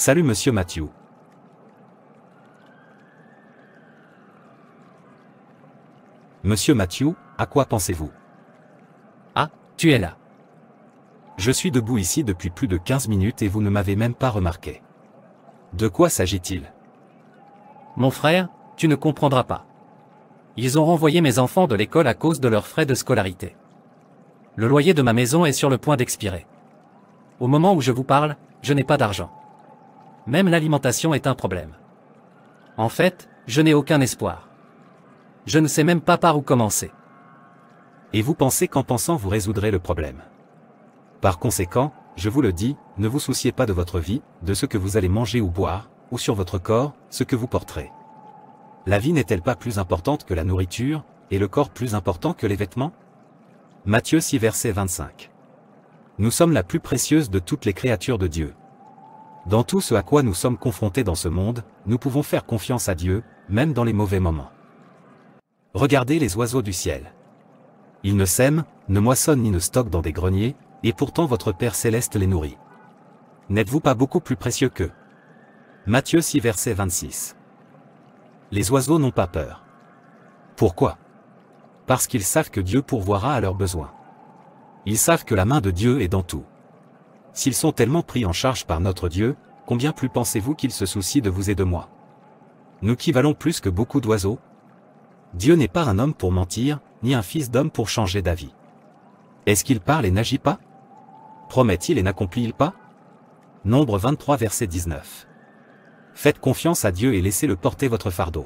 Salut Monsieur Matthew. Monsieur Matthew, à quoi pensez-vous? Ah, tu es là. Je suis debout ici depuis plus de 15 minutes et vous ne m'avez même pas remarqué. De quoi s'agit-il? Mon frère, tu ne comprendras pas. Ils ont renvoyé mes enfants de l'école à cause de leurs frais de scolarité. Le loyer de ma maison est sur le point d'expirer. Au moment où je vous parle, je n'ai pas d'argent. Même l'alimentation est un problème. En fait, je n'ai aucun espoir. Je ne sais même pas par où commencer. Et vous pensez qu'en pensant vous résoudrez le problème. Par conséquent, je vous le dis, ne vous souciez pas de votre vie, de ce que vous allez manger ou boire, ou sur votre corps, ce que vous porterez. La vie n'est-elle pas plus importante que la nourriture, et le corps plus important que les vêtements? Matthieu 6 verset 25. Nous sommes la plus précieuse de toutes les créatures de Dieu. Dans tout ce à quoi nous sommes confrontés dans ce monde, nous pouvons faire confiance à Dieu, même dans les mauvais moments. Regardez les oiseaux du ciel. Ils ne sèment, ne moissonnent ni ne stockent dans des greniers, et pourtant votre Père céleste les nourrit. N'êtes-vous pas beaucoup plus précieux qu'eux? Matthieu 6 verset 26. Les oiseaux n'ont pas peur. Pourquoi? Parce qu'ils savent que Dieu pourvoira à leurs besoins. Ils savent que la main de Dieu est dans tout. S'ils sont tellement pris en charge par notre Dieu, combien plus pensez-vous qu'il se soucie de vous et de moi? Nous qui valons plus que beaucoup d'oiseaux? Dieu n'est pas un homme pour mentir, ni un fils d'homme pour changer d'avis. Est-ce qu'il parle et n'agit pas? Promet-il et n'accomplit-il pas? Nombre 23 verset 19. Faites confiance à Dieu et laissez-le porter votre fardeau.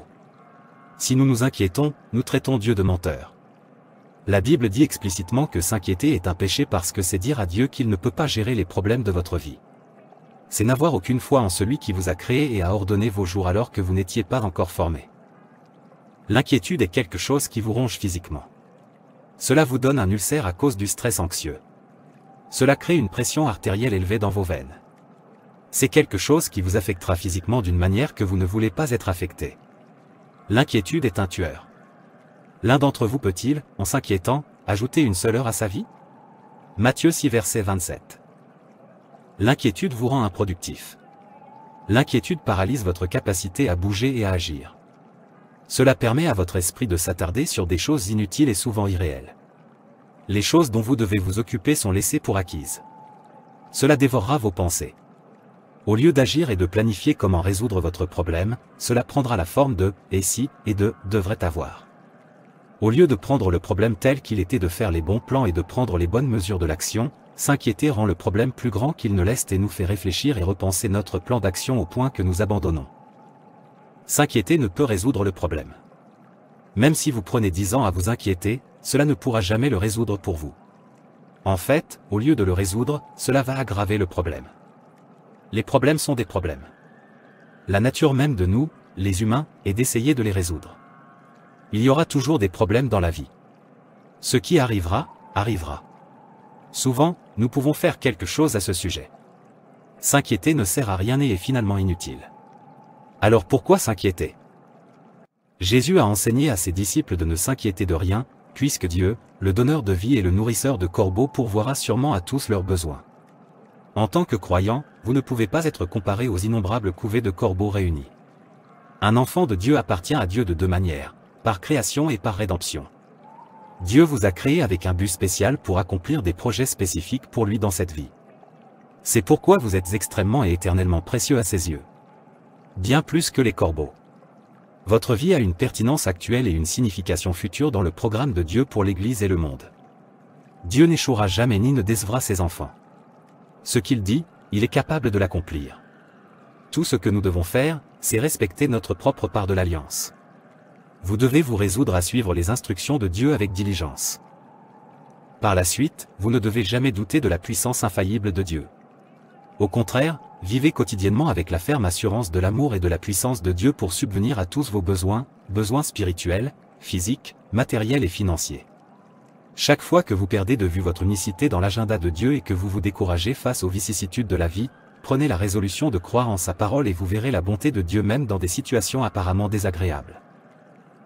Si nous nous inquiétons, nous traitons Dieu de menteur. La Bible dit explicitement que s'inquiéter est un péché parce que c'est dire à Dieu qu'il ne peut pas gérer les problèmes de votre vie. C'est n'avoir aucune foi en celui qui vous a créé et a ordonné vos jours alors que vous n'étiez pas encore formé. L'inquiétude est quelque chose qui vous ronge physiquement. Cela vous donne un ulcère à cause du stress anxieux. Cela crée une pression artérielle élevée dans vos veines. C'est quelque chose qui vous affectera physiquement d'une manière que vous ne voulez pas être affecté. L'inquiétude est un tueur. L'un d'entre vous peut-il, en s'inquiétant, ajouter une seule heure à sa vie? Matthieu 6 verset 27. L'inquiétude vous rend improductif. L'inquiétude paralyse votre capacité à bouger et à agir. Cela permet à votre esprit de s'attarder sur des choses inutiles et souvent irréelles. Les choses dont vous devez vous occuper sont laissées pour acquises. Cela dévorera vos pensées. Au lieu d'agir et de planifier comment résoudre votre problème, cela prendra la forme de « et si » et de « devrait avoir ». Au lieu de prendre le problème tel qu'il était de faire les bons plans et de prendre les bonnes mesures de l'action, s'inquiéter rend le problème plus grand qu'il ne l'est et nous fait réfléchir et repenser notre plan d'action au point que nous abandonnons. S'inquiéter ne peut résoudre le problème. Même si vous prenez 10 ans à vous inquiéter, cela ne pourra jamais le résoudre pour vous. En fait, au lieu de le résoudre, cela va aggraver le problème. Les problèmes sont des problèmes. La nature même de nous, les humains, est d'essayer de les résoudre. Il y aura toujours des problèmes dans la vie. Ce qui arrivera, arrivera. Souvent, nous pouvons faire quelque chose à ce sujet. S'inquiéter ne sert à rien et est finalement inutile. Alors pourquoi s'inquiéter? Jésus a enseigné à ses disciples de ne s'inquiéter de rien, puisque Dieu, le donneur de vie et le nourrisseur de corbeaux pourvoira sûrement à tous leurs besoins. En tant que croyant, vous ne pouvez pas être comparé aux innombrables couvées de corbeaux réunis. Un enfant de Dieu appartient à Dieu de deux manières, par création et par rédemption. Dieu vous a créé avec un but spécial pour accomplir des projets spécifiques pour lui dans cette vie. C'est pourquoi vous êtes extrêmement et éternellement précieux à ses yeux. Bien plus que les corbeaux. Votre vie a une pertinence actuelle et une signification future dans le programme de Dieu pour l'Église et le monde. Dieu n'échouera jamais ni ne décevra ses enfants. Ce qu'il dit, il est capable de l'accomplir. Tout ce que nous devons faire, c'est respecter notre propre part de l'alliance. Vous devez vous résoudre à suivre les instructions de Dieu avec diligence. Par la suite, vous ne devez jamais douter de la puissance infaillible de Dieu. Au contraire, vivez quotidiennement avec la ferme assurance de l'amour et de la puissance de Dieu pour subvenir à tous vos besoins, besoins spirituels, physiques, matériels et financiers. Chaque fois que vous perdez de vue votre unicité dans l'agenda de Dieu et que vous vous découragez face aux vicissitudes de la vie, prenez la résolution de croire en sa parole et vous verrez la bonté de Dieu même dans des situations apparemment désagréables.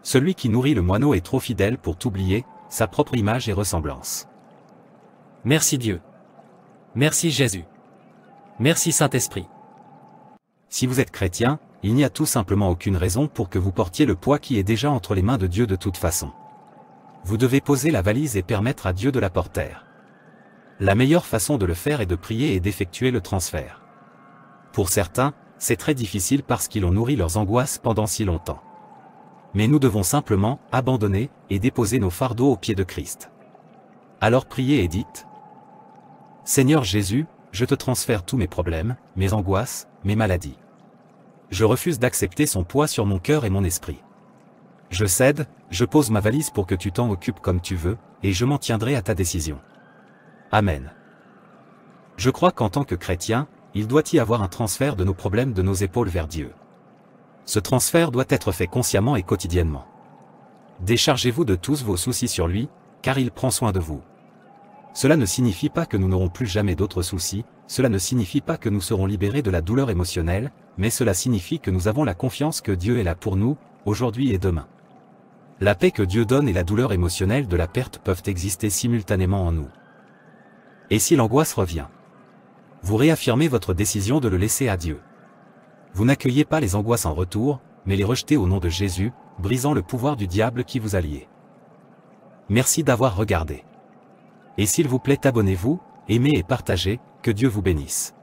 Celui qui nourrit le moineau est trop fidèle pour t'oublier, sa propre image et ressemblance. Merci Dieu. Merci Jésus. Merci Saint-Esprit. Si vous êtes chrétien, il n'y a tout simplement aucune raison pour que vous portiez le poids qui est déjà entre les mains de Dieu de toute façon. Vous devez poser la valise et permettre à Dieu de la porter. La meilleure façon de le faire est de prier et d'effectuer le transfert. Pour certains, c'est très difficile parce qu'ils ont nourri leurs angoisses pendant si longtemps. Mais nous devons simplement abandonner et déposer nos fardeaux aux pieds de Christ. Alors priez et dites: Seigneur Jésus, je te transfère tous mes problèmes, mes angoisses, mes maladies. Je refuse d'accepter son poids sur mon cœur et mon esprit. Je cède, je pose ma valise pour que tu t'en occupes comme tu veux, et je m'en tiendrai à ta décision. Amen. Je crois qu'en tant que chrétien, il doit y avoir un transfert de nos problèmes de nos épaules vers Dieu. Ce transfert doit être fait consciemment et quotidiennement. Déchargez-vous de tous vos soucis sur lui, car il prend soin de vous. Cela ne signifie pas que nous n'aurons plus jamais d'autres soucis, cela ne signifie pas que nous serons libérés de la douleur émotionnelle, mais cela signifie que nous avons la confiance que Dieu est là pour nous, aujourd'hui et demain. La paix que Dieu donne et la douleur émotionnelle de la perte peuvent exister simultanément en nous. Et si l'angoisse revient, vous réaffirmez votre décision de le laisser à Dieu. Vous n'accueillez pas les angoisses en retour, mais les rejetez au nom de Jésus, brisant le pouvoir du diable qui vous a lié. Merci d'avoir regardé. Et s'il vous plaît, abonnez-vous, aimez et partagez, que Dieu vous bénisse.